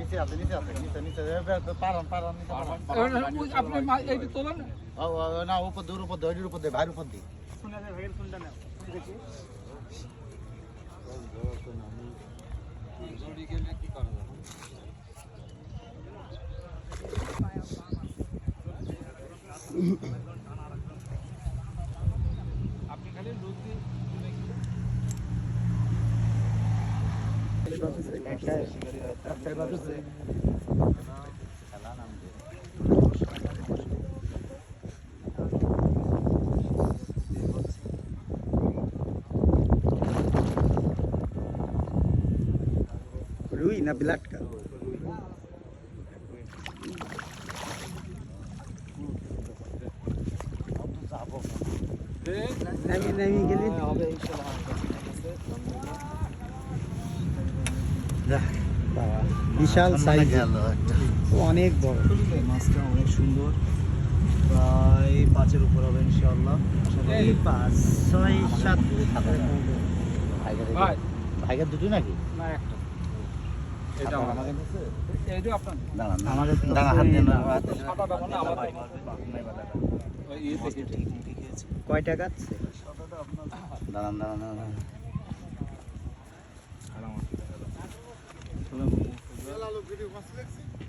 নিচে আছে নিচে পারান আপনি এইটা তোলেন না উপর দে ভাইয়ের উপর দি শুনে দে ভাইয়ের ফোনটা নাও দেখি জড়ি গেলে কি করা যাবে আপনি খালি লুজ দিয়ে রুই না ব্লাড কাপ নামি গেলি বাবা বিশাল সাইজ অনেক বড় মাছটা অনেক সুন্দর প্রায় 5-এর উপর হবে ইনশাআল্লাহ 5, 6, 7 ভাইয়ের দুটো নাকি না একটা এটা আমাদের এইটা আপনার আমাদের দাঁড়া হাত দিয়ে না সাদা দাও না আমাদের ওই এই থেকে কয় টাকা আছে দাঁড়ান